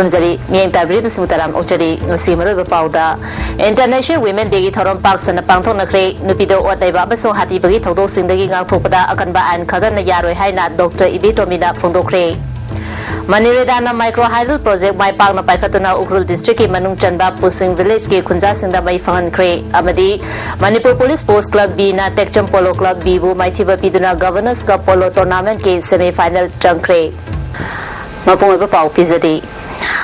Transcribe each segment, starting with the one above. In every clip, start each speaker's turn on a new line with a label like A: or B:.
A: Kurumzari, Miang Tabri, Smutaram Ochari, Simmer Powder. International Women Day Thorum Parks and a Panton Nakre, Nupido or Neva, so happy Bagi Todo Singing out Topada, Akanba and Kagan Yaro Haina, Dr. Ibitomina from Dokre. Maniredana Micro Hydro Project by Pagna Paikatuna Ukrul District Manung Chanda Pusing Village Ki Kunjasinda Mai Fangan Kre Amadi Manipur Police Sports Club B na Tekcham Polo Club B Bu Maitiba Piduna Governors Cup Polo Tournament Ki Semi Final Chankre Mapung Pau Pizadi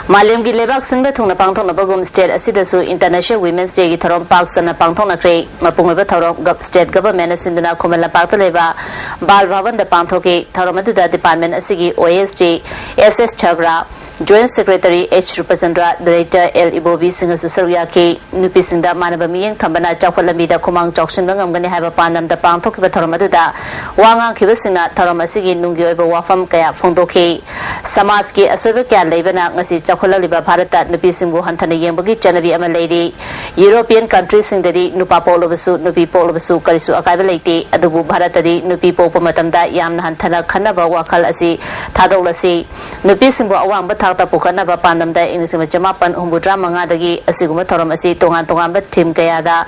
A: Malim gi lebak sinba thungna pangthong na bagum state asidasu International Women's Day gi thorom parks na pangthong na kre mapung ba thorom gov state government asinduna khomala pakta leba bal bhavan da pangthoki thorom adu da department asigi OSG SS Chagra Joint Secretary H Rupasandra Director L Ibobi Singha Susarya ke nupi sinda manaba miyeng thambana chawkhalami da khumang chawkshin bangam gani haiba panam da pangthok ba thorom adu da wanga khibasina thorom asigi nungi oiba wafam kaya phongdokhi samaj ki asoiba kya leibana ngasi chawkhalaliba bharata nupi singbu hanthana yengbagi chanabi ama leidi European countries singdadi nupa polobasu nupi polobasu karisu akaiba leite adubu bharatadi nupi popa matamda yamna hanthana khanaba wakhal asi thadolasi nupi singbu awang Takta Pukana Pandamda in Simachamapan Umbudra Mangadagi, a Siguma Toramasi, Tongan Tongamba, Tim Kayada,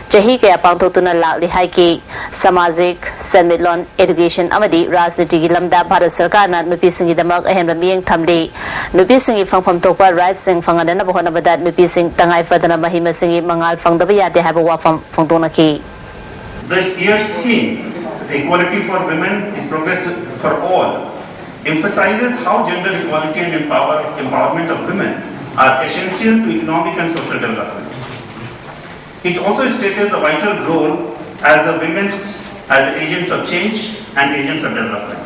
A: Jahika Pantotuna Lali Haiki, Samazik, Semilon, Education, Amadi, Ras the Tigilamda, Parasarkana, Nupisingi the Mug, and being Tamdi, Nupisingi from Topa, Right Sing Fangadana Bohanabadat, Nupising, Tangai Fadana Mahima Singi, Mangal Fangdabia, they have a wafam Fondonaki.
B: This year's theme, Equality for Women is Progress for All, emphasizes how gender equality and empowerment of women are essential to economic and social development. It also stated the vital role as the women's as the agents of change and agents of development.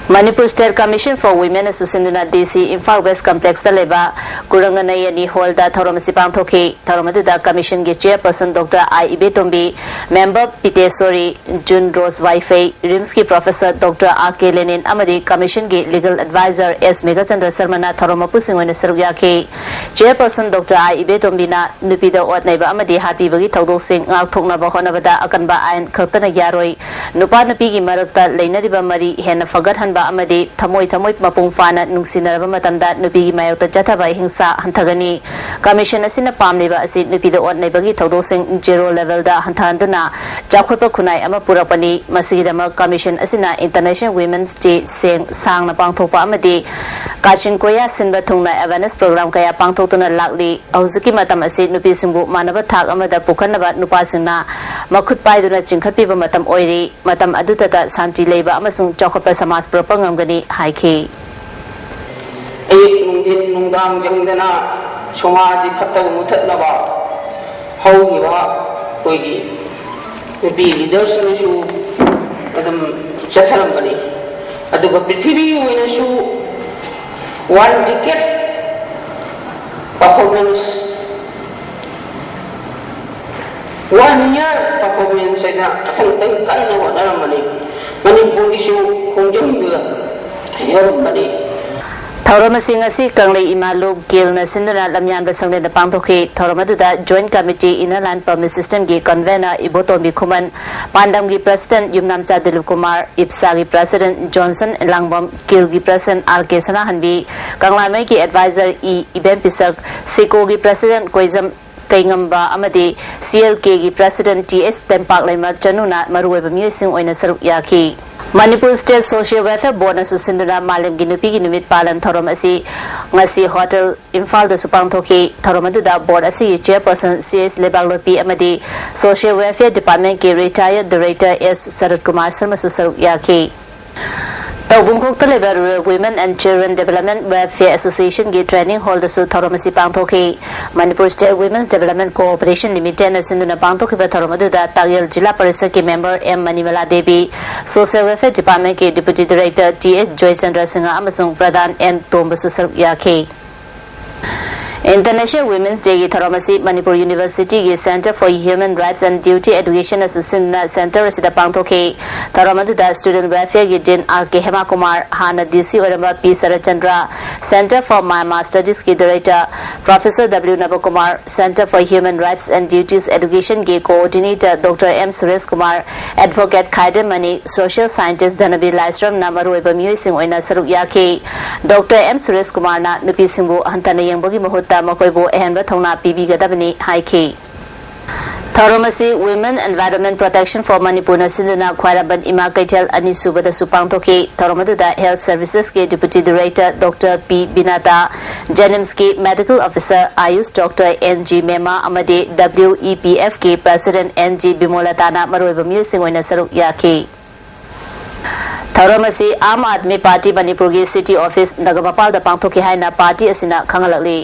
A: Manipur State Commission for Women Susinduna DC Imphal West Complex Taleba Kuranganayani Holda Thoramasi Pangthoki Thoramadu Commission Gi Chairperson Dr. I Ibetombi Member Pite Sori June Rose Waifei Rimski Professor Dr. R.K. Lenin Amadi Commission Gi Legal Advisor S. Megachandra Sarmana Thoromapu Singwena Saruyaki Chairperson Dr. I Ibetombi na Nupida Otnaiba Amadi Happy Bagi Taudo Sing Ngakthokna Bahonabada Akanba Ain Khaktana Yaroi Nupa Napigi Marakta Leinariba Mari Hena Fagat Hanba Amadi Thamoi Mapung Fana Nungsinaraba Matamda Nupi Mayota Jataba Hingsa Hantagani Commission Asina Pamniba Asi Nupido Otnebagi Taudo Sing Zero Level da Hantanduna Jakhopa Kunai Amapurapani Masigidama Commission Asina International Women's Day Sing Sang Napangthopa Amadi Kachin Koya Sinba Thungna Awareness Program Kaya Pangthotuna Lakli Auzuki Matam Asi Nupi Singbu Manaba Thak Amada Pukanaba Nupasingna Makut Paiduna Chinkhapiba Matam Oiri Matam Adutata Santi Leba Amasung Jakhopa Samas Propangam Haiki.
C: Nungdang Jangdana, Somaji Pata Mutatnaba, Hogiva, Hogi, the B leaders in the shoe, Madam Chatarambani. At the Gopitibi in a shoe, 1 decade performance, 1 year performance, I think kind of what money. Manipur issue,
A: Thoramasingasi Kangli Imalu Gil Nasindana Lamyan Basang the Pangtoki, Thoramaduda Joint Committee Inner Land Permit System Gi Convener Ibotombi Kuman, Pandamgi President Yumnamcha Dilukumar, Ipsagi President Johnson Langbom, Gilgi President R.K. Sanahanbi, Kanglameki Advisor E. Ibem Pisak, Sikogi President Koizam Kaingamba Amadi, CLK President T.S. Tempak Lema Januna, Marueba Musing Oina Saruk Yaki. Manipur State Social Welfare Board Susindura Malim Ginupi Numit Palan Thoramasi, Ngasi Hotel, Infal the Supangtoki, Thoramadu Board Asi, Chairperson C.S. Lebalopi Amadi, Social Welfare Department Ki Retired Director S. Sarat Kumar Sarmasu Saruk Yaki. Taubungkok Taleba Women and Children Development Welfare Association Gi Training Holder Su Thoramasi Pangtoki, Manipur State Women's Development Cooperation Limited Sinduna Pangtoki Thoramadu Tagil Jila Parisaki Member M. Manimala Devi, Social Welfare Department Ki Deputy Director T.S. Joy Chandra Singha Amasung Pradhan and Tombasu Saruk Yaki. International Women's Day की थरोमसी Manipur University की Center for Human Rights and Duty Education Association Center से पांगथोखे थरोमदुदा Student Welfare की Dean R.K. Hema Kumar Hana DC Oramba P. Sarachandra Center for Myanmar Studies की Director Professor W. Nabakumar Center for Human Rights and Duties Education की Coordinator Dr. M. Suresh Kumar Advocate Khaidam Mani Social Scientist Dhanavi Laistram na maruoiba miyoi sing oina saruk yaki Dr. M. Suresh Kumar na nupi singbu hantana yengbagi mahutta makoibu ehenba thongna pibigadabani haiki Tharomasi Women Environment Protection for Manipur na sinduna khwairaban ima kaitel ani subada supangthoki Tharomaduda Health Services ke Deputy Director Dr. P. Binata Jenims ke Medical Officer Ayush Dr. N.G. Mema amade WEPF ke President N.G. Bimolata na maroiba miyoi sing oina saruk yaki Tharomasi Aam Aadmi Party Manipur ki City Office Nagapapal da pangthoki haina party asina khangalakli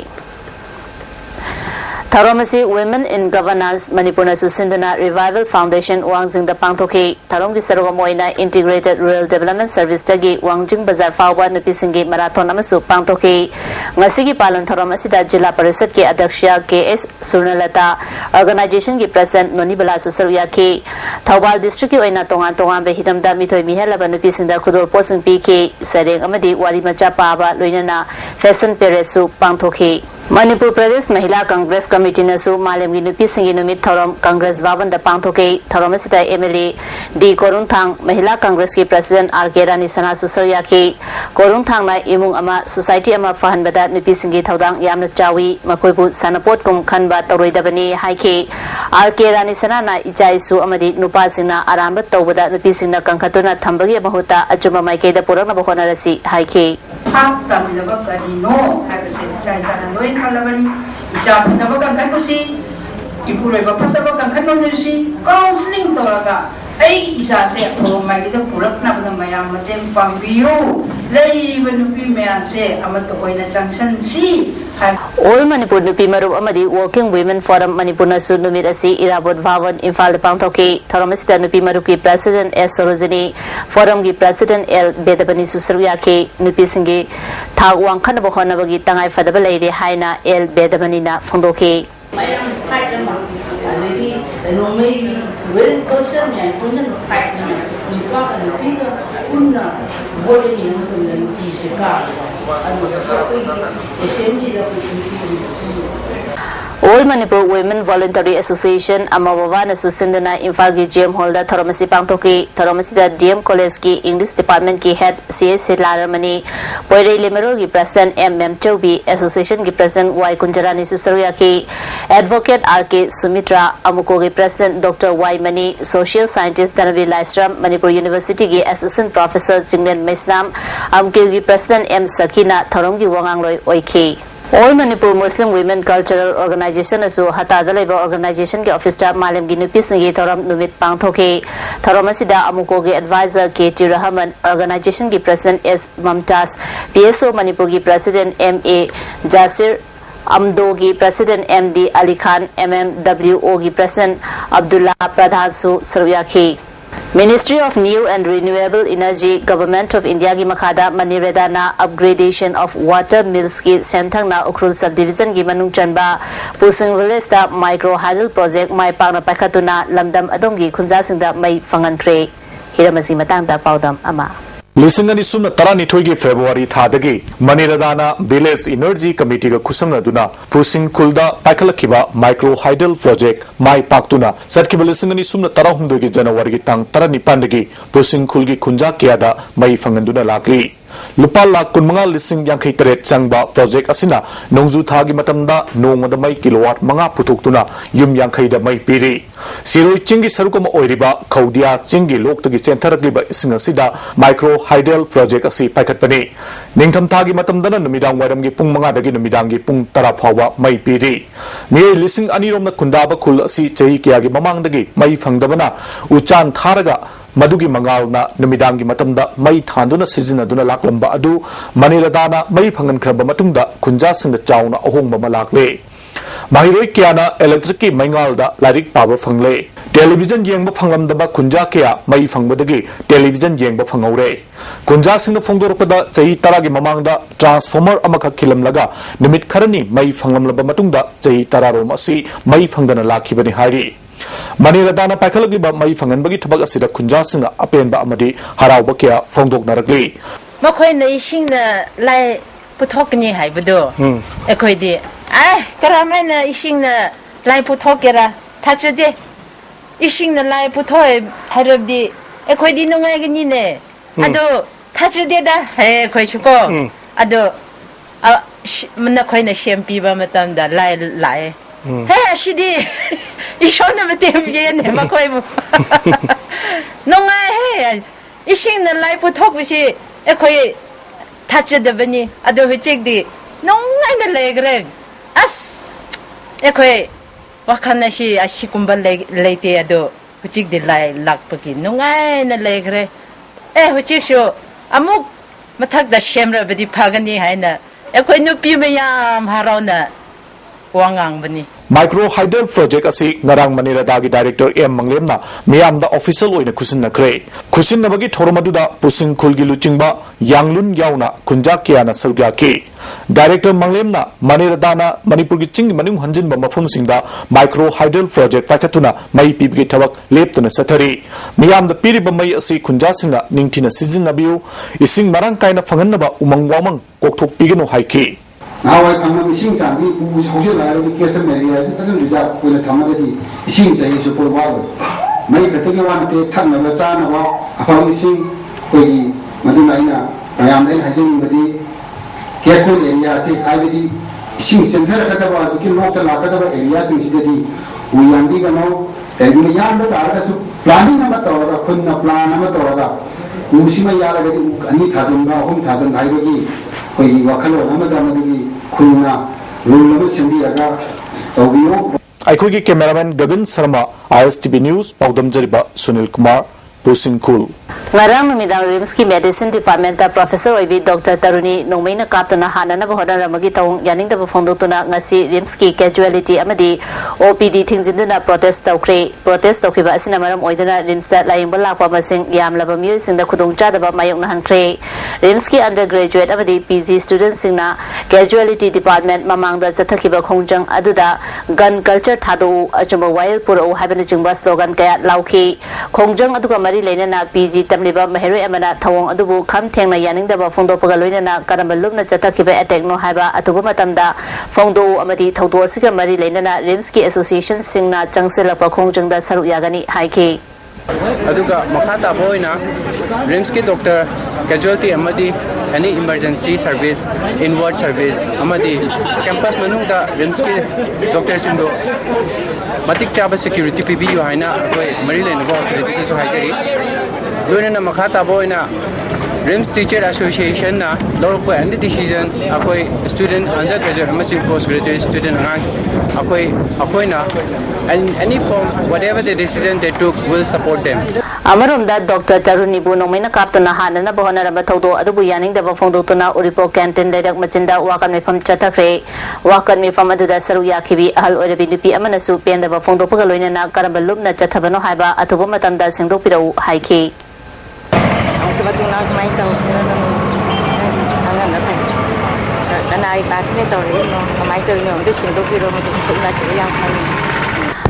A: Tharomasi Women in Governance Manipur na susinduna Revival Foundation Wangjing da pangthoki Tharom ki sarugamoina Integrated Rural Development Service tagi Wangjing Bazar fawba nupisingi marathon amasu pangthoki ngasigi palan Tharomasi da Jilla Parishad ke Adyaksha KS Surnalata Organization ki President Noni Bala Susaruya ke Thawbal District ki oina tongan be hitamda mithoi mihelaba nupisingda khudol posing PK Sareng amadi wari macha paba loinana fashion parade su pangthoki Manipur Pradesh Mahila Congress Committee nasu Malem gi nupi singi numit thorom Congress Bhavan da pangthoke thorom sita MLA D Korunthang Mahila Congress ki President R.K. Rani Sana Susarya ki Korunthang na imung ama society ama fahan bada nupi singi thodang yamna chawi makoibu sanapot kum khanba toroidabani haike R.K. Rani Sana na ichai su amadi nupa singna aramba tawbada nupi singna kankhatuna thambagi mahuta achuma maike da purakna bokhona rasi haike
D: Hak kami dapat kali no harus saya loin halabani isa dapat kan kan si ibu reba dapat kan kan si counseling toraga ai isa se to mai kita purak na pada mayam macam pambiu lai menupi mayam se amat to koina sanction si
A: All Manipur nupi marup amadi Working Women Forum Manipur na su numit asi irabot bhavan Imphal pangthoki Tharomasita nupi marup ki President S. Sorojini Forum ki President L. Bedabani Susaruya ke nupi singi thag wangkhan bokhona bagi tangai fadaba leire haina L. Bedabani na phongdoki
D: mayam fight nama adegi nomegi well concern ya punya fight nama nipa kan nipa punna boleh ni untuk diseka
A: All Manipur Women Voluntary Association Amawavana Susindana Imphal ki GM Holder Tharomasi pangthoki Tharomasi da DM College ki English Department ki Head CS Laramani Poirei Limero ki President M. Chaubi Association ki President Y. Kunjarani Susaruya ki Advocate R.K. Sumitra Amuko ki President Dr. Y. Mani Social Scientist Dhanavi Laistram Manipur University ki Assistant Professor Jinglen Maisnam Amkil ki President M. Sakina Tharom ki Wangangloi Oiki All Manipur Muslim Women Cultural Organization asu hatada leba organization ke office ta malem gi nupi singi thoram numit pangthoke thoramasida amuko ge advisor K.T. Rahman organization ki president S. Mamtaz PSO Manipur ki president M.A. Jasir Amdo ki president M.D. Ali Khan MMWO ki president Abdullah Pradhan su saruyaki Ministry of New and Renewable Energy Government of India ki makhada Manireda na upgradation of water mills ki Semthang na Ukrul subdivision ki manung chanba Pusing Village ta micro hydel project mai pangna pakhatuna lamdam adom ki khunja singda mai fangantre hiramasi matang da paudam ama
E: Lisingani sumna tarani thoigi February thadagi Maniradana Village Energy Committee ga khusangna Pusing Kulda Paikalakiba Micro Hydel Project Mai Paktuna Satkiba Lisingani sumna tarahumdogi January gi tang tarani pandagi Pusing Kulgi Kunja Kiada Mai Fanganduna Lakli Lupa lakh kunmanga lising yangkai teret changba project asina nongju thagi matamda nongmada mai kilowatt manga putuktuna yum yangkai da mai piri siroi chingi sarukama oiriba khaudia chingi loktagi chentharagliba ising asida micro hydel project asi paikhatpani ningtham thagi matamdana numidang wairamgi pung manga dagi numidanggi pung tara phawa mai piri mi lising aniromna khundaba khul asi chahi kiyagi mamangdagi mai phangdabana uchan tharaga Madugi Mangalna Numidangi Matamda Mai Thanduna Sizina Duna Laklamba Adu Maniradana Mai Pangan Kraba Matunda Kunja Sing the Chauna Ohong Mamalakle Mahiroi Kiana Electric Mangalda Larik Power Fangle television येंगब फंगलमदबा कुंजा कया मई फंगबदगी television येंगब फंगौरे कुंजा सिंग फोंदोरपदा चही तरागी ममांगदा transformer अमखक खिलमलगा निमित खरनी मई फंगलमलबा मतुंगदा चही तरारोम असि मई फंगदना लाखिबनि हारि मनीरदाना पाइखलगिबा मई फंगनबगी थबक असिदा कुंजा सिंग अपेनबा अमदि हरावबा कया फोंदोकनरगली
F: मखोइना इसिंगना लाइ पुथोकनी हाइबदो एखोइदि करामाइना इसिंगना लाइ पुथोकेरा थाचदे इसिंगना लाइ पुथोय हारबदि एखोइदि नुंगाइगनिने अदो थाचदेदा हे खोइसुको अदो मनखोइना शेमपीबा मतमदा लाइ लाए हे असिदि इशोना मतेमयेने मखोइबु नुंगाइ हे इसिंगना लाइ पुथोकबसि एखोइ थाचदबनि अदो हचिकदि नुंगाइना लेग्रे अस एखोइ वाखनासी असिकुंबा लेते अदो हचिकदि लाइ लाकपकि नुंगाइना लेग्रे हचिकसु अमुक मथकदा शेमरबदि फगनि हाइना एखोइ नुपि मयाम हारावना वांगांबनि
E: माइक्रो हाइडल प्रोजेक्ट असि ngarang Maniladaagi director M Manglemna miyamda official oina khusinnakre khusinnabagi thoromaduda pusing khulgi luchingba yanglun yauna kunja kiyana sarugya ki director Manglemna Maniladana Manipurgi ching manung hanjinba mafumsingda micro hydel project pakatuna mai pibgi thawak leptuna sathari miyamda piriba mai asi kunja singa ningthina sizinnabiu ising marang kaina phangannaba umang wamang kokthok pigeno haiki
G: Now I come to sing something who social case of Maria, it doesn't result with a Tamadi, sing say you support water. Make a take one take Tan of the San about sing Kogi, Maduna, I am then having the Castle area, say I will sing Center Katava, you can walk the Lakatava areas in city. We are big now, and we are the Targas planning Amatora, Kuna plan Amatora, Mushima Yara, Ani Tazanga, Home Tazan, Ivagi. कोई वखलो नमदमदगी खुना रूलम सेंबियागा तौबियो
E: आइखोगी cameraman Gagan Sharma ISTV news पौदम जरिबा सुनील कुमार पुसिंग कुल
A: ngarang numidang rims ki medicine department ta professor oibi dr taruni nongmaina kaptana hanana ba hodan ramagi taung yaning da phongdo tuna ngasi rims ki casualty amadi opd thingjinduna protest tawkhiba asina maram oidana rims da laying bala pa masing yamlaba myu singda khudong cha da ba mayok na hankre rims ki undergraduate amadi pg students singna casualty department mamang da chathakiba khongjang aduda gun culture thadu achuma wild puro habana jingba slogan kaya lauki khongjang aduga mari leina na pg tamliba maheroi amana thawong adubu kham thengna yaningdaba phongdo pagaloina na karamba lumna chathakiba attack no haiba atubu matamda phongdo amadi thawdo asiga mari leina na rimski association singna changselapa khongjangda saru yagani haiki
H: aduga makhata boina rimski doctor casualty amadi any emergency service inward service amadi campus manungda rimski doctor sindo matik chaba security pbu haina koi mari lena ba authority so haiseri loina makhata boina rims teacher association na lorko and decision akoi student undergraduate amachi postgraduate student akoi na and any form whatever the decision they took will support them
A: Amarumda Dr. Taruni bu nongmaina kaptana hanana bahona ramba thawdo adubu yaning da phongdo tuna uripo canteen lerak machinda wakan mefam chathakre wakan mefam aduda saru yakhibi ahal oirabi nupi amana su penda ba phongdo pagaloina na karamba lumna chathabano haiba athubu matamda sengdok pirau haiki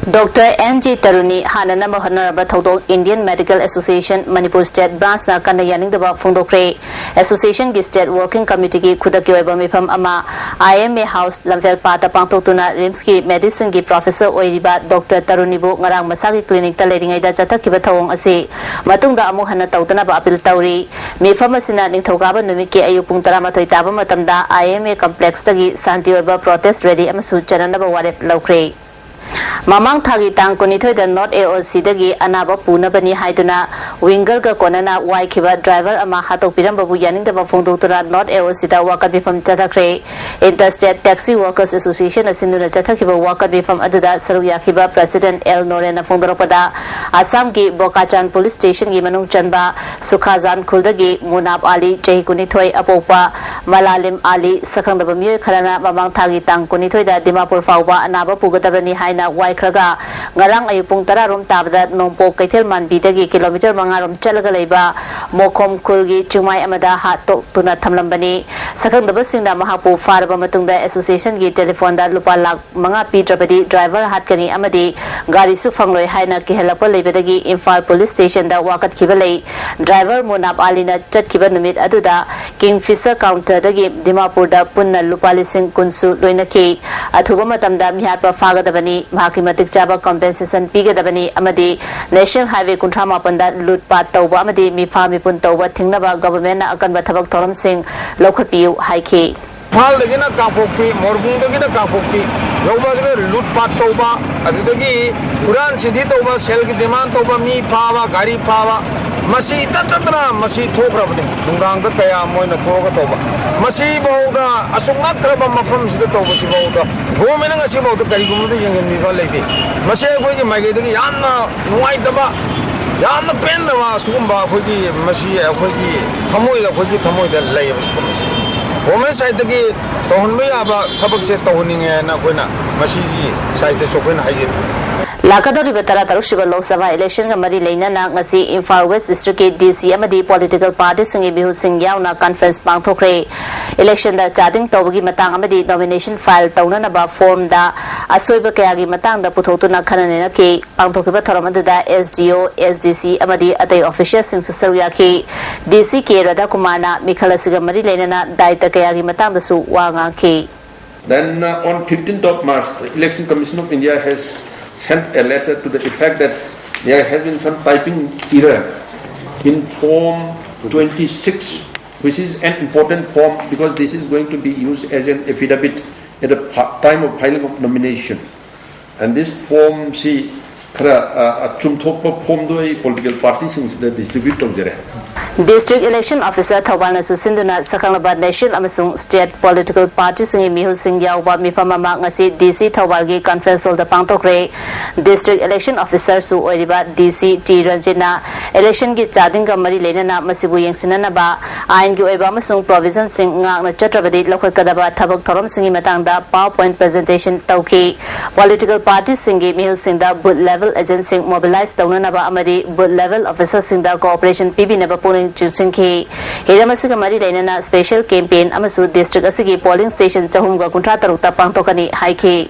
A: Dr. N.G. Taruni Hanana Mahanaraba Thodok Indian Medical Association Manipur State Branch na kana yaning daba phongdokre Association gi State Working Committee gi khudaki oiba mifam ama IMA House Lamvel Pata pangtotuna Rims ki Medicine gi Professor oiriba Dr. Taruni bu ngarang masagi clinic ta leringai da chathakiba thawong ase matungda amu hana tawtana ba appeal tawri mifam asina ningthogaba numit ki ayu pung 13 taba matamda IMA complex tagi santi oiba protest ready amasu chanana ba warep laukre Mamang thagi tang kunithoi da not AOC dagi anaba punabani haiduna winger ga konana wai khiba driver ama hatok piram babu yaning da phongdo tura not AOC da wakat bifam chathakre Interstate Taxi Workers Association asinuna chathakiba wakat bifam aduda saru yakhiba President L Norena phongdoropada Assam gi Bokachan Police Station gi manung chanba Sukhazan Khuldagi Munab Ali Chehi kunithoi apopa Malalim Ali sakhang da bamye kharana mamang thagi tang kunithoi da Dimapur fawba anaba pugadabani haina oina waikhraga ngarang ayupung 10 rom tabada nongpok kaithel manbidagi kilometer 5 rom chalaga leiba mokhom khulgi chumai amada ha tok tuna thamlambani sakhangdaba singna mahapu faraba matungda association gi telephone da lupa lakh 5 pitrabadi driver hatkani amadi gari su fangloi haina kihelakpa leibadagi Imphal police station da wakat khibalei driver Munab Alina chatkiba numit aduda Kingfisher counter dagi Dimapur da punna lupa lising kunsu loinaki athuba matamda mihatpa fagadabani mahaki matik chaba compensation pigadabani amadi national highway kunthra mapanda lutpat tawba amadi mifa mipun tawba thingnaba government na akanba thabak thoram sing lokhapiu haiki
I: Pal lagi na kampukpi, morbung lagi na kampukpi. Yoba juga lutpat toba, ada lagi Quran sidhi toba, sel ki demand toba, mi pawa, gari pawa. Masih tatatra, masih thokra bani. Tunggang tak kaya amoy na thoka toba. Masih bau da asuk nak teraba mafam sidhi toba si bau da. Gua mana ngasih bau da gari gumur da yang ini balik di. Masih aku je magi lagi, yang na nuai toba. Yang na pen da wa sumba aku je masih aku je thamoy da lay abis masih. Women side the gate, Tohunme about Tabak Toning and Aquina, Masi side the Sopin Hygiene.
A: Lakadori Betara Tarushiba Lok Sabha election Mari Lena Ngasi Imphal West District DC Amadi political parties Singi Bihut Singh Yauna conference Pangthokre election da chatting Tawagi Matang Amadi nomination file Taunan about form da Asoiba Kayagi Matang da Putotuna Kanana Ki Pangthokiba Thoramada da SDO SDC Amadi Ate officials Sing Susariaki DC K Radha Kumana Mikhalasiga Mari Lena Daita Kayagi Matang da Su Wanga Ki.
J: Then on 15th.March, the Election Commission of India has sent a letter to the effect that there has been some typing error in form 26, which is an important form because this is going to be used as an affidavit at the time of filing of nomination. And this form, see, form do political parties in the distribute of the
A: District Election Officer Thawal Nasu Sinduna Sakanglabad National Amasung State Political Parties Singi Mihul Singh Yauba Mipamama Ngasi DC Thawalgi Conference Hall the Pangtokre District Election Officer Su Oiriba DC T Ranjina Election Gi Chadinga Mari Lenana Masibu Yangsinanaba Ain Gi Oiba Amasung Provision Sing Ngak Chatrabadi Local Kadaba Thabak Thoram Singi Matangda PowerPoint presentation Tauki Political Parties Singi Mihul Singda Booth Level Agent Sing mobilized Taunanaba Amadi Booth Level Officer Singda Cooperation PB Naba Pulling Chusinki Hiramasiga Mari Lenana Special Campaign Amasu District Asigi Polling Station Chahumga Kuntra Tarukta Pangtokani Haiki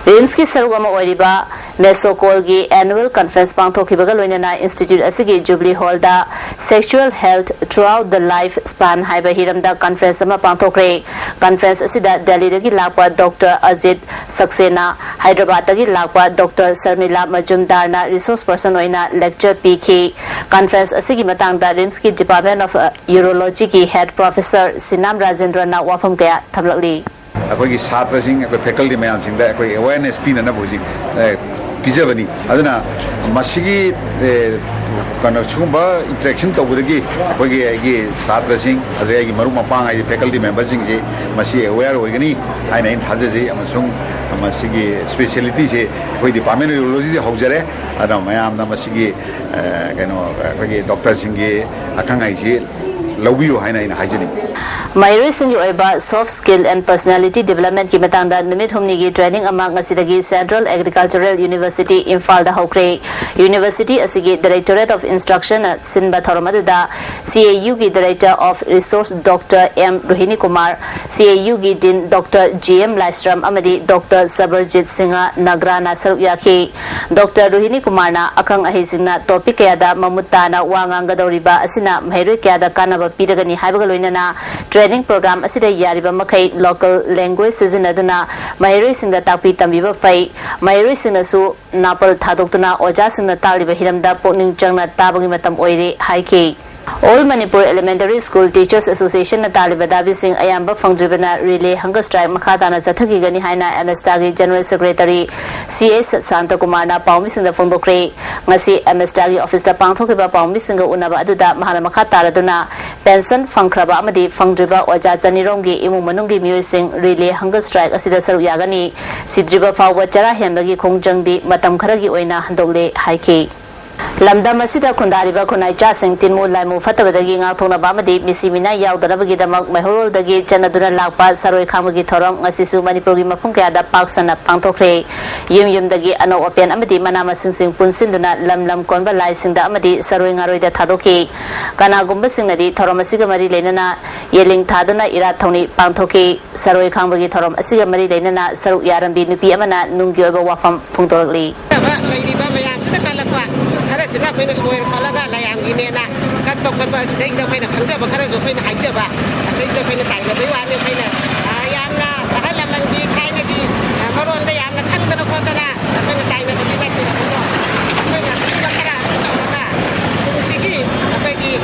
A: Rimski Sarugama Oriba Nesokol Annual Conference Pangtokibaga Loinana Institute Asigi Jubilee Hall da Sexual Health Throughout the Lifespan Haiba Hiramda Conference Ama Pangtokre Conference Asida Delhi Dagi Lakwa Dr. Ajit Saxena Hyderabad Dagi Lakwa Dr. Sarmila Majumdarna Resource Person Oina Lecture PK Conference Asigi Matangda Rimski Department of Urology ki Head Professor Sinam Rajendra na Wafam Kaya Thamlakli
K: अकोई छात्र सिंह अकोई faculty ma'am Singh अकोई awareness पीना ना बुझी पिजबनी अदना मसीगी कनो सुगुंबा interaction तौबदगी अकोई ये छात्र सिंह अदरे मरु मपांग आई फैकल्टी मेंबर सिंह से मसी अवेयर होइगनी आइना इन थाजे अमसुंग मसीगी स्पेशलिटी से अकोई डिपार्टमेंट यूरोलॉजी से हौजरे अदना मैम ना मसीगी कनो अकोई डॉक्टर सिंह के अखंग आई से Lawio Haina in hygiene.
A: Mayuri Singh Oiba Soft Skill and Personality Development ki matangda numit humnigi training among asidagi Central Agricultural University Imphal da Hokre University asigi Directorate of Instruction at Sinba Thoromaduda CAU ki Director of Resource Dr. M. Rohini Kumar CAU ki Dean Dr. GM Lystrom Amadi Dr. Sabarjit Singha Nagrana Saruyaki Dr. Rohini Kumar na akang ahisingna topic kayada mamutana wanganga dauriba asina Mayuri kayada kanaba Piragani Haibagaloina training program asida Yariba Makai local language season aduna Mayuri Sinda Tapi Tamiba Fai Mayuri Sinasu Napal Tadokuna Oja Sinda Taliba Hiramda Poning Jangna Tabangimatam Oire Haiki All Manipur Elementary School Teachers Association na Taliba Dabi Singh Ayamba Fangdribana Relay Hunger Strike Makhatana Zathagi Gani Haina MSTAGI General Secretary CS Santa Kumar na Paumi Singh Fongdokre Ngasi MSTAGI Office da Pangthokiba Paumi Singh Unaba Aduda Mahana Makhatara Duna Pension Fangkraba Amadi Fangdriba Oja Janirongi Imu Manungi Miyoi Singh Relay Hunger Strike Asida Saru Yagani Sidriba Fawa Chara Hemlagi Khongjangdi Matam Kharagi Oina Handole Haiki Lamdam asida khundariba khunai cha sing tinmu laimu fatabadagi ngakthona bamadi misimina yaudarabi damak mahorol dagi chanaduna lakpa saroi khamagi thorong ngasisu Manipur gi mafung kya da paksana pangthokre yum dagi ano open amadi manama sing punsinduna lam konba lai singda amadi saroi ngaroi da thadoki kana gumba singnadi thorom asiga mari leinana yeling thaduna ira thoni pangthoki saroi khamagi thorom asiga mari leinana saruk yarambi nupi amana nunggi oba wafam phungtorli
L: sina koina soir khalaga layam ginena kat pok sida ida koina khangja ba khara zo koina haija ba asai sida koina taina bai wa ne koina yamna bahala mangi khaina gi maron da yamna khangdana khotana koina taina ba dina ti koina khangja khara ka sigi apagi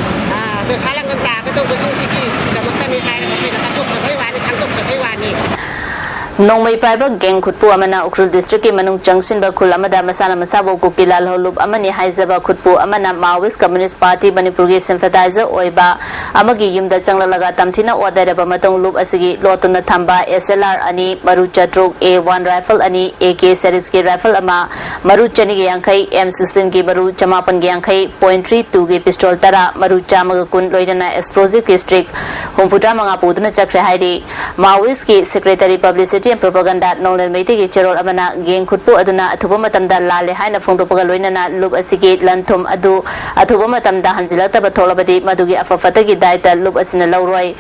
L: do salang ta ka do sigi da matani haira ba koina khangtok sa bai wa ne khangtok sa bai wa ne
A: Nongmai paiba geng khutpu amana Ukrul district ki manung jangsin ba khul amada masana masabo ko kilal holub amani haizaba khutpu amana Maoist Communist Party Manipur gi sympathizer oiba amagi yumda changla laga tamthina order ba matong lub asigi lotuna thamba SLR ani maru chatruk A1 rifle ani AK series ki rifle ama maru chani gi yankai M16 ki maru chamapan gi yankai .32 gi pistol tara maru chamaga kun loidana explosive ki strict homputa manga puduna chakre haidi Maoist ki secretary publicity and propaganda Nolan Meitigi Cherol Amana Gang Kutpu Aduna Atubomatamda Lale Haina Fondopoga Loinana Lub Asigi Lantum Adu Atubomatamda Hanzilata Batolabadi Madugi Afafatagi Daita Lub Asina Lauroi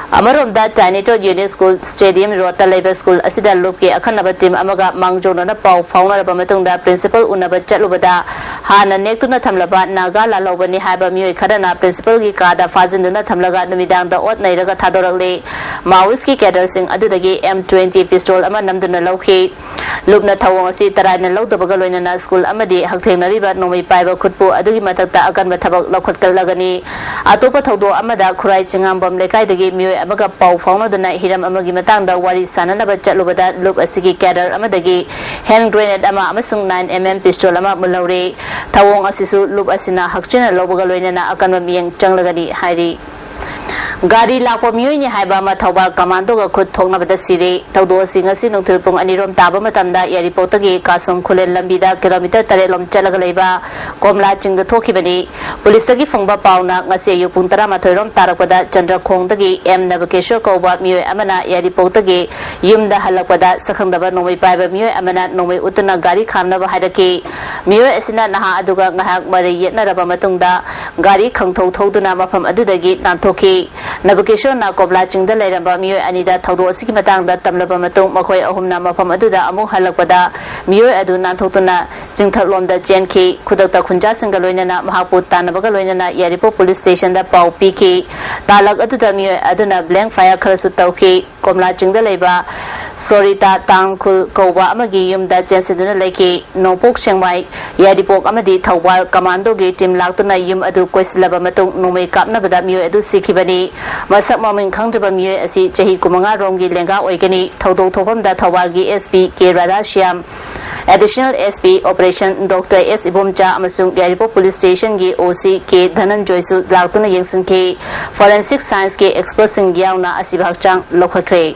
A: Amarom da Tanito Union School Stadium Rota Labor School Asida Lubki Akanaba team Amaga Mangjona Pau Fauna Bamatunda Principal Unaba Chalubada Hana Nektuna Tamlaba Naga Lalobani Haba Mui Kadana Principal Gikada Fazinduna Tamlaga Numidang the Ot Nairaga Tadorale Maoiski Cadersing Adudagi M20 pistol ama namduna lauki lubna thawong asi tarayna lawdabaga loinana school amadi hakthengariba nomai paiba khutpu adugi matakta akanba thabak laukhatkalagani atopa thawdo amada khurai chingambam lekaidagi mioi amaga pau faunaduna hiram amagi matangda wari sananaba chatlubada lub asigi cadre amadagi hand grenade ama amasung 9mm pistol ama mulaure thawong asisu lub asina hakchina lawbaga loinana akanba miyeng changlagani hairi Gari lakwa miyoi ni haiba ma thawba commando ga khut thongna bada sire thawdo singa si nungthil pung anirom taba matamda yari potagi kasum khulen lambida kilometer 3 lom chalaga leiba komla chingda thokibani police tagi phongba pauna ngase yu pung 13 rom tarakpada chandra khongdagi m navakeshwar koba miyoi amana yari potagi yumda halakpada sakhangdaba nomai paiba miyoi amana nomai utuna gari khamna ba haidaki miyoi asina naha aduga ngahak mari yetna raba matungda gari khangthau thoduna mafam adudagi nanthoki Navakeshwar na Kobla Chingda Lairamba Miyoi Anida Thawdo Asiki Matangda Tamlaba Matung Makhoi Ahumna Mafam Aduda Amuk Halakpada Miyoi Adu Nanthotuna Chingthaklomda Chenki Khudakta Khunja Singha Loinana Mahapu Tanabaga Loinana Yaripo Police Station da Pau Piki Talak Aduda Miyoi Aduna Blank Fire Kharasu Tauki Komla Chingda Leiba Sorita Tangkul Kowa Amagi Yumda Jensiduna Leki Nopok Chengmai Yaripok Amadi Thawal Commando Gi Team Laktuna Yum Adu Koislaba Matung Numai Kapna Bada Miyoi Adu Sikibani Masak Mamin Kangdaba Miyoi Asi Jahi Kumanga Rongi Lenga Oigani Thawdo Thopamda Thawalgi SP K Radashyam Additional SP Operation Dr. S. Ibomcha Amasung Yaripo Police Station Gi OC K Dhananjoy Su Laktuna Yengsin K Forensic Science K Expert Singyauna Asibhakchang Lokhakre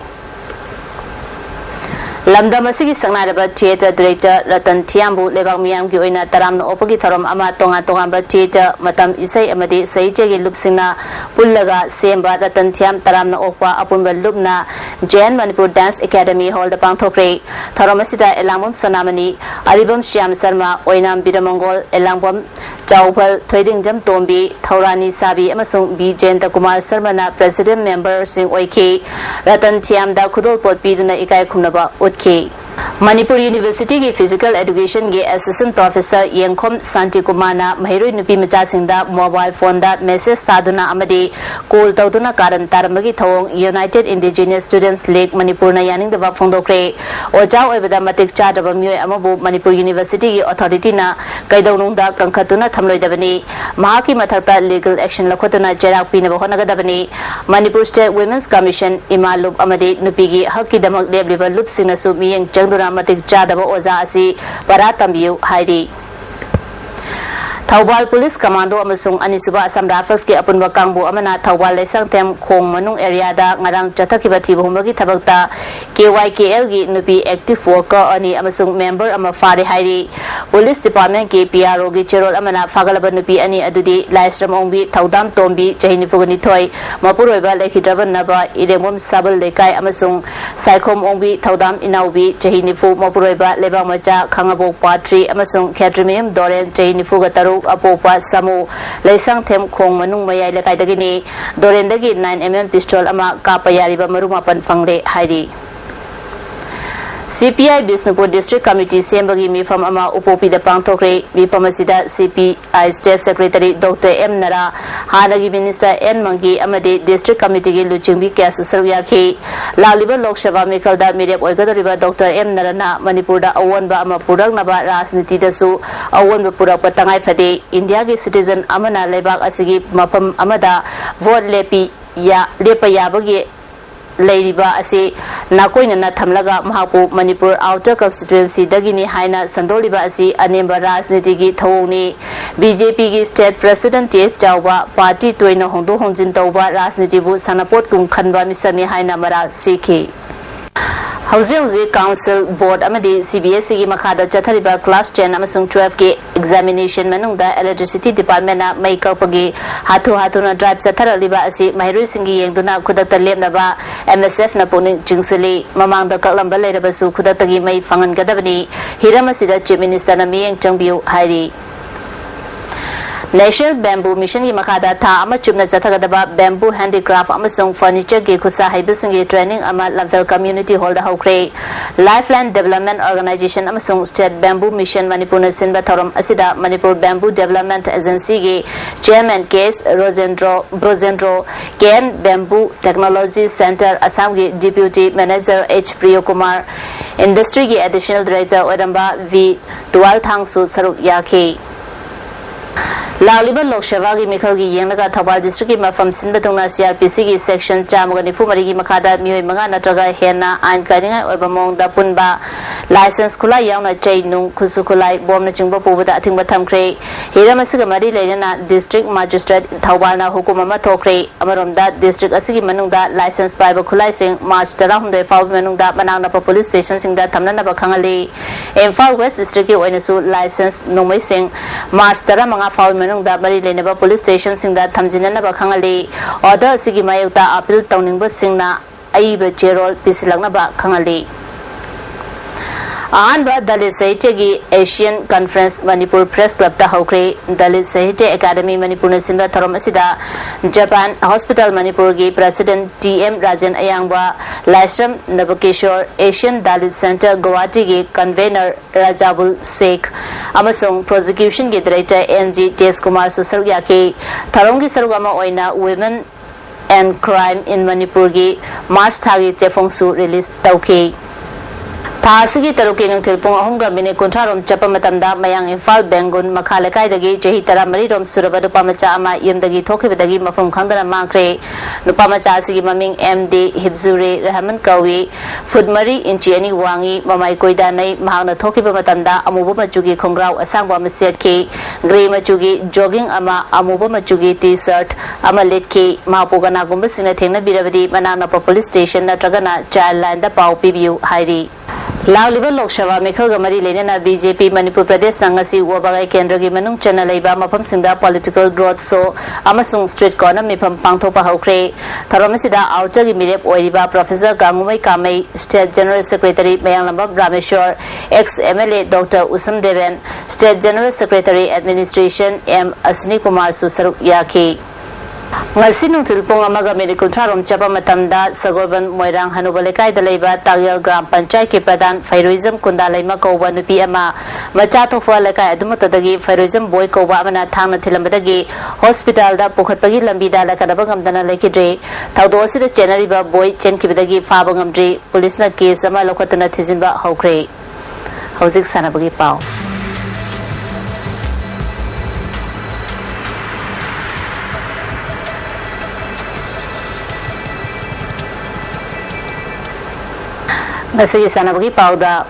A: Lamda Masigi Sangnaraba Theatre Director Ratan Thiambu Lebak Miyam Gi Oina Taramna Opagi Tharom Ama Tonga Tongamba Theatre Matam Isai Amadi Saijagi Lupsingna Pullaga Semba Ratan Thiam Taramna Okwa Apunba Lubna Jain Manipur Dance Academy Hall the Pangthopre Tharamasida Elangmom Sonamani Aribam Shyam Sarma Oinam Bidamongol Elangmom Chawpal Thoiding Jam Tombi Thaurani Sabi Amasung B Jayanta Kumar Sarmana President Member Sing Oiki Ratan Thiam da Khudol Pot Piduna Ikai Khumnaba Utki Manipur University ki Physical Education ki Assistant Professor Yengkhom Santi Kumana Mahiroi Nupi Macha Singda mobile phone da message saduna amadi call tawduna karan taramagi thawong United Indigenous Students League Manipur na yaning daba phongdokre ojao oibada matik chadaba myoi amabu Manipur University ki authority na kaidonung da kangkhatuna thamloidabani mahaki mathakta legal action lakhotuna jerak pinaba honagadabani Manipur State Women's Commission imalub amadi nupi gi hakki damak lebliba lup sinasu miyeng Jangdura Matik Jadaba Oza Asi Paratambiu Hairi Thawbal Police Commando amasung Anisuba Assam Rifles ke apunba kangbu amana Thawbal Lesang Tem Khong Manung area da ngarang chathakiba thibumagi thabakta KYKL gi nupi active worker ani amasung member ama fare hairi Police Department ke PRO gi cherol amana fagalaba nupi ani adudi Laisram Ongbi Thaudam Tombi Chahini Fugani Thoi Mapuroiba Lekhidraban Naba Iremom Sabal Lekai amasung Saikhom Ongbi Thaudam Inaubi Chahini Fu Mapuroiba Lebang Macha Khangabok Patri amasung Khadrimium Doren Chahini Fu Gataru Apopa Samu Laisang Them Khong Manung Mayai Lekai dagini Doren dagi 9mm pistol ama kapayariba marumapan fangre hairi CPI Bisnupur District Committee Sembagi Mifam Ama Upopi the Pangtokre Mipamasida CPI State Secretary Dr. M. Nara Hanagi Minister N. Mangi Amade District Committee Luchimbi Kasu Sarvyaki Laliba Lok Sabha Mikalda Media Oigadariba Dr. M. Narana Manipurda Awanba Ama Purang Naba Rasniti Dasu Awanba Purak Patangai Fade India ki citizen Amana Lebak Asigi Mapam Amada Vote Lepi Ya Lepa Yabagi Ladiba Asi Nakoina Thamlaga Mahapu Manipur Outer Constituency Dagini Haina Sandoliba Asi Animba Rasnitigi Thawni BJP ki State President T.S. Chauba Party Toina Hongdo Hongjin Tauba Rasnitibu Sanapot Kum Khanba Misani Haina Mara Sikhi Housing Council Board Amadi CBSE ki Makada Chathariba Class 10 amasung 12 ki examination manungda Electricity Department na may kaupagi hatu na drive Chatharaliba asi Mahirui Singhi yengduna khudakta lepnaba MSF na puning jingsili mamangda kaklamba leirabasu khudaktagi may fangan gadabani hiram asida Chief Minister na miyeng changbiu hairi National Bamboo Mission ki makada tha ama chupna chathagadaba bamboo handicraft amasung furniture ki khusa haibisingi training ama Lamphel Community Hall da hokre Lifeline Development Organization amasung State Bamboo Mission Manipur na sinba thorom asida Manipur Bamboo Development Agency ki Chairman Case Brozendro KN Bamboo Technology Center Assam ki Deputy Manager H. Priyo Kumar Industry ki Additional Director Odamba V. Dual Thangsu Saruk Yaki Laliba Lok Sabha ki Mikhal ki Yengnaga Thawbal District ki Mafam Sinbatungna CRPC ki Section Chamagani Fumari ki Makada Mioi Manga Natraga Hena Ain Kaninga Oibamong da Punba License Kulai Yauna Chay Nung Kusu Kulai Bom na Chingba Pubuda Atingba Thamkre Hiramasiga Mari Lainana District Magistrate Thawbal na Hukuma Ma Thokre Amaromda District Asigi Manungda License Paiba Kulai Sing March Tarahumde Faw Manungda Manang Napa Police Station Singda Thamna Napa Khangali Imphal West District ki Oinasu License Nungmai Sing March Taramanga Faw da Mari Lenaba Police Station Singda Thamjinana Bakhangali Order Sigi Mayukta Appeal Towningba Singna Aiba Cherol Pisilanaba Khangali Anba Dalit Sahitya ki Asian Conference Manipur Press Club ta hokre Dalit Sahitya Academy Manipur na sinba thorom asida Japan Hospital Manipur ki President T.M. Rajan Ayangba Laisram Nabakeshwar Asian Dalit Center Guwahati ki Convener Rajabul Sheikh amasung Prosecution ki Director N.G. T.S. Kumar Susargya ki Tharong ki sarugama oina Women and Crime in Manipur ki March thagi chefongsu release tauke Thasigi Taruki nung tilpung ahunga mini kontrarom chapa matamda mayang Imphal Bengun Makhalakai dagi jahi tara marirom suraba nupamacha ama yumdagi thokibadagi mafum khangdana mangkre nupamacha sigi maming MD Hibzure Rahman Kawi Fudmari Inchi ani wangi mamai koida nai mahangna thokiba matamda amuba machugi khongrau asangba maset ke grey machugi jogging ama amuba machugi t-shirt ama letke mahapogana gumba sina thengna birabadi manana police station na tragana child line da pau pibiu hairi Laliba Lok Sabha Mikhal Gamari Lenana BJP Manipur Pradesh Nangasi Wabagai Kendra ki Manung Chana Leiba Mapam Singda Political Growth So Amasung Street Corner Mipam Pangthopa Hokre Tharomasida Outer ki Mirep Oiriba Professor Gangumai Kamei State General Secretary Mayang Lambab Rameshwar ex-MLA Dr. Usam Deven State General Secretary Administration M. Asni Kumar Susaruk Yaki Ngasi nung tilpong amaga medical trarom chapa matamda Sagorban Moirang Hanubalekai Dalaiba Tagyal Gram Panchayat ki Pradhan Fairuism Kundalai Makauba Nupi Ama Machato Fua Lekai Adumatadagi Fairuism Boy Kauba Amana Thangna Thilambadagi Hospital da Pukhatpagi Lambida Lakadaba Gamdana Lekidre Taudosi da Chenariba Boy Chenkibadagi Fabangamdri Police na case ama Lokatana Thizinba Hokre Hauzik Sanabagi Pau Masih sanabagi pauda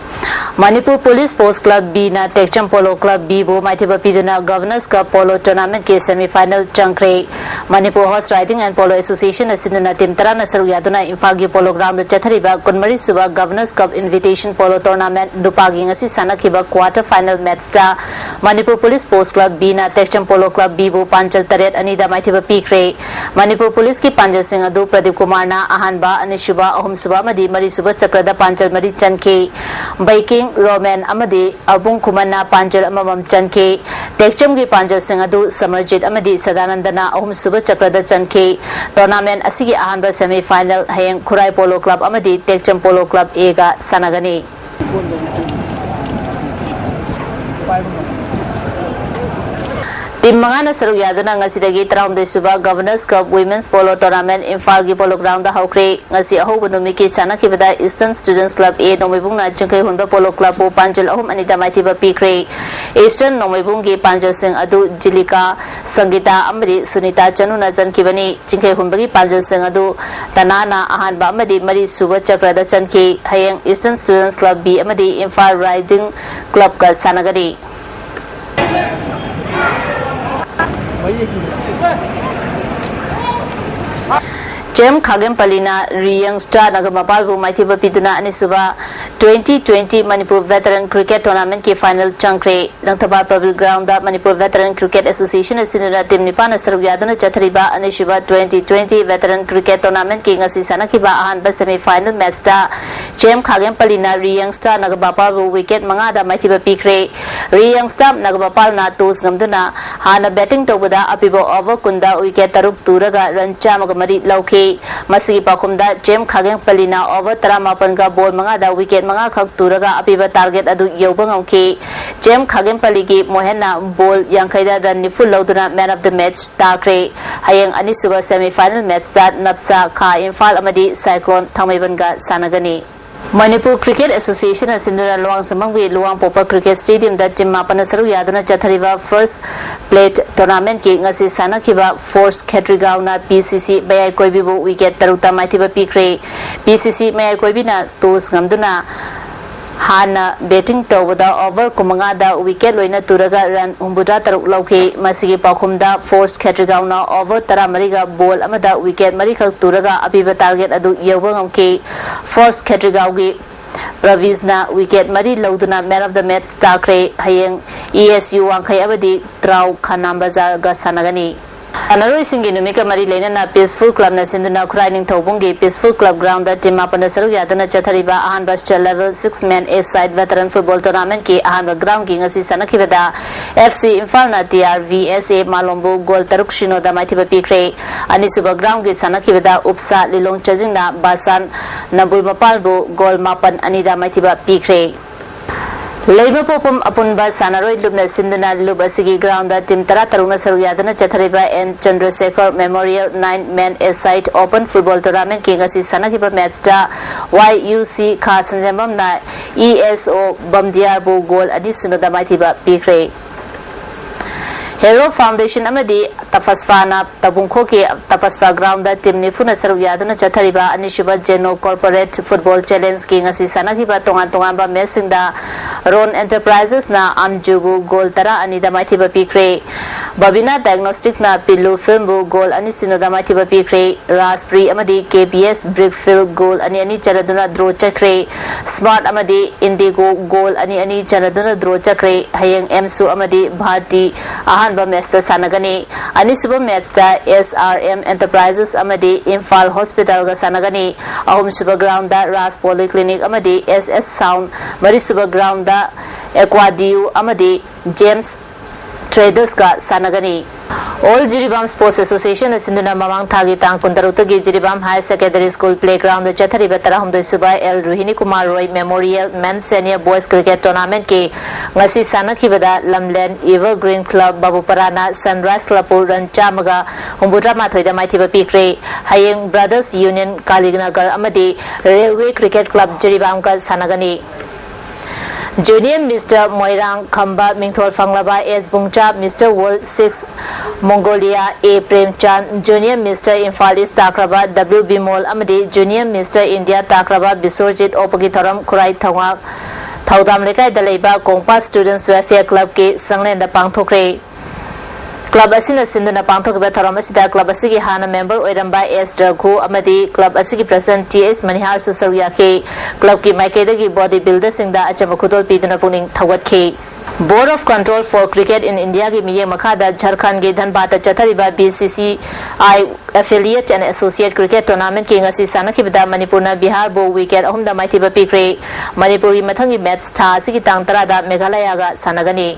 A: Manipur Police Sports Club B na Tekcham Polo Club B bo maithiba piduna Governors Cup Polo Tournament ke semi-final changkre. Manipur Horse Riding and Polo Association asinuna team tara na saru yaduna Imphal Polo Ground da chathariba kunmari suba Governors Cup Invitation Polo Tournament dupagi ngasi sanakiba quarter final match ta Manipur Police Sports Club B na Tekcham Polo Club B bo panchal taret anida maithiba pikre. Manipur Police ki panjal singh adu Pradeep Kumar na ahanba anishuba ahum suba madi mari suba chakrada panchal mari chanke. Biking Roman Amadi Abung Kumana Panjal Amam Chanke Tekcham gi Panjal Singadu Samarjit Amadi Sadanandana Ahum Suba Chakrada Chanke Tournament Asigi Ahanba semi final Hayang Kurai Polo Club Amadi Tekcham Polo Club Ega Sanagani Team Mangana Saru Yadana Ngasidagi Traum Suba Governors Cup Women's Polo Tournament Imphal Polo Ground the Hawkre Ngasi Ahobunumiki Sanakibada Eastern Students Club A Nomibunga Chinke Hunba Polo Club Panjal Ahum Anita Maitiba Pikre Eastern Nomibungi Panjal Singh Adu Jilika Sangita Amri Sunita Chanuna Zankibani Chinke Humbagi Panjal Singh Adu Tanana Ahanba Amadi Mari Suba Chakrada Chanke Hayang Eastern Students Club B Amadi Imphal Riding Club Ka Sanagari Jem Khagem Palina Riyang Star Nagamapalbu Maithiba Piduna Anisuba 2020 Manipur Veteran Cricket Tournament ki final changkre Langthaba Public Ground da Manipur Veteran Cricket Association asinuna team nipana saruyaduna chathariba anishuba 2020 Veteran Cricket Tournament ki ngasi sanakiba ahanba semi final match da Jem Khagem Palina Riyang Star Nagamapalbu wicket mangada Maithiba pikre Riyang Star Nagamapal na toes ngamduna hana batting tobada apibo over kunda wicket taruk turaga run chamagamari lauke Masigi Pakumda Jem Khageng Palina over Taramapanka ball mangada wicket manga khak turaga apiba target adu yobang ke Jem Khageng Paligi Mohena ball Yankaida run ni full lauduna man of the match takre Hayang Anisuba semi final match that Napsa Kha Imphal Amadi Cyclone Thamibanga Sanagani Manipur Cricket Association asinduna Luang Samangwi Luang Popa Cricket Stadium da team mapana saru yaduna chathariba first plate tournament ki ngasi sanakiba force Khetrigao na PCC bayai koibibu wicket taruta maithiba pikre PCC mayai koibina tos ngamduna Hana betting tawada over kumangada wicket loina turaga run humbuda taruk lauke masigi pakhumda force Khetrigao na over tara mariga ball amada wicket marikak turaga apiba target adu yawangam force Khetrigao gi Pravizna wicket mari lauduna man of the match takre hayeng ESU wangkai abadi trau Khanambazar ga sanagani Anaroi Singi Numika Mari Lena Peaceful Club Nasinduna Kraining Tobungi Peaceful Club Ground that Timapana Saru Yadana Chathariba Ahanba level 6 man A side veteran football tournament ki Ahanba ground ki ngasi sanakibada FC Imphal TRVSA Malombo goal taruk shino da maithiba pikre Anisuba ground ki sanakibada Upsa Lilong Chajingna Basan Nabul Mapalbo goal mapan anida maithiba pikre Labor Popum Apunba Sanaroi Lubna Sinduna Lubasigi ground that Tim Tara Taruna Saruyadana Chathariba and Chandrasekhar Memorial 9 man A site open football tournament Kingasi Sanakiba matchda YUC Khasanjambam na ESO Bamdiarbo goal Adisunoda Maithiba Pikre Hero Foundation Amadi Tapasfana Tabungko ki Tapasfa ground da team nifuna saru yaduna chathariba anishuba Geno Corporate Football Challenge ki ngasi sanakiba tongan ba mesinda Ron Enterprises na Amjubu goal tara anida maithiba pikre Babina Diagnostic na Pilu Filmbu goal anisinoda maithiba pikre Raspri Amadi KBS Brickfield goal ani charaduna draw chakre Smart Amadi Indigo goal ani charaduna draw chakre Hayang Emsu Amadi Bharti Ahanba match sanagani Anisuba match SRM Enterprises Amadi Imphal Hospital ga sanagani Ahum Suba ground da Ras Polyclinic Amadi SS Sound Marisuba ground da Aquadiu Amadi James Traders ka sanagani All Jiribam Sports Association asinduna mamang thagi tang kundarutugi Jiribam High Secondary School Playground the Chathari Betara Humdoi Subai L Ruhini Kumar Roy Memorial Men's Senior Boys Cricket Tournament ki ngasi sanakibada Lamland Evergreen Club Babuparana Sunrise Club Ran Chamaga Humbutra Mathoida Maithiba Pikre Hayeng Brothers Union Kalingnagar Amadi Railway Cricket Club Jiribam ka sanagani Junior Mr. Moirang Khamba Mingthol Fanglaba S. Bungcha Mr. World 6 Mongolia A. Premchand Junior Mr. Imphalis Takraba W. Bimol Amadi Junior Mr. India Takraba Bisorjit Opagi Tharam Kurai थौदाम लेकायदा लेबा कोंगपा students welfare club के संगलेंदा पांगथोखरे club असिना सिंदना पांगथोखबा थरम असिदा club असिगी हाना मेंबर ओइरंबा एस रघु अमदी क्लब असिगी प्रेसिडेंट टीएस मनिहार सुसरिया के क्लब की माइकेदगी बॉडी बिल्डर सिंगदा अचम खुदोल पीदना पुनिंग थवतखे board of control for cricket in India की मिये मखादा झारखंड के धनबाद चथरीबा BCCI affiliate and associate cricket tournament की ngasi सानखिबदा मणिपुरना बिहार बो विकेट अहुमदा माइथिबा पिक्रे मणिपुर की मथंगी मैच था सिगी तांग 10 दा मेघालय गा सानगनी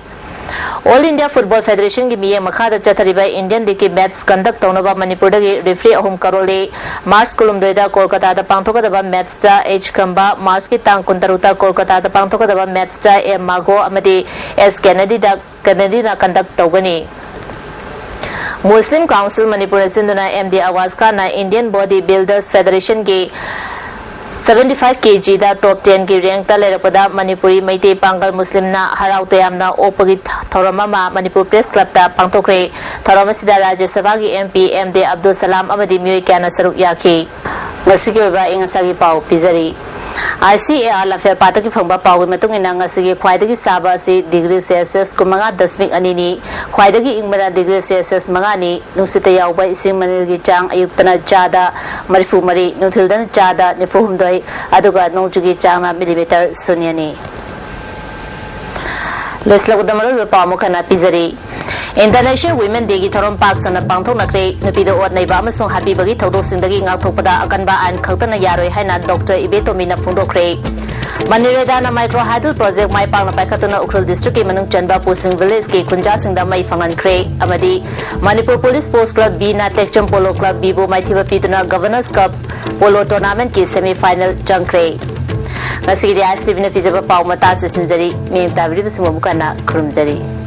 A: ऑल इंडिया फुटबॉल फेडरेशन की मिये मखादा चथरीबा इंडियन लीग की मैच कंडक्ट तौनबा मणिपुर दगी रेफरी अहुम करोले मार्च कुलुमदोइदा कोलकाता दा पांगथोकदबा मैच ता एच खंबा मार्च की तांग 19 कोलकाता दा पांगथोकदबा मैच ता एम मागो अमदी एस कैनेडी ना कंडक्ट तौगनी मुस्लिम काउंसिल मणिपुर सिंधुना एमडी आवाज Khan Indian body builders federation के 75 kg दा टॉप 10 की रैंक ता लेरपदा मणिपुरी मैते पांगल मुस्लिम ना हराउ तयामना ओपगी थौरमा मणिपुर प्रेस क्लब ता पांगथोखरे थौरमसिदा राज्य सभा की एमपी एमडी अब्दुल सलाम अमदी मियोय क्याना सरुक याखी ngasi ki ba ingasa gi pau pizari ICAR lafia pata ki phangba pau gi matung ina ngasi gi khwaida gi saba si degree celsius kumaga 10.2 ni khwaida gi ingmana degree celsius manga ni nusita yawba ising manil gi chang ayuktana chada marifu mari nuthildana chada nifuhumdoi aduga nongjugi changna millimeter sunyani leslagudamaru pamu kana pizari International Women Day की थरम पाक सन पांथोक नकरे नुपीदो ओत नैबा अमसों happy बगी थौदो Sindgi ngakthokpada akanba an khakta yaroi haina Dr. Ibetomi na phungdokre Manireda na micro hydel project mai pang na paikhatuna Ukhrul district ki manung chanba Pusing village ki kunja singda mai fangan kre amadi Manipur Police Sports Club B na Tekcham Polo Club B bo mai thiba pituna Governors Cup Polo Tournament ki semi final changkre ngasi ri ISTV na pizaba pau mata su sinjari mi tabri bismo bukana khurumjari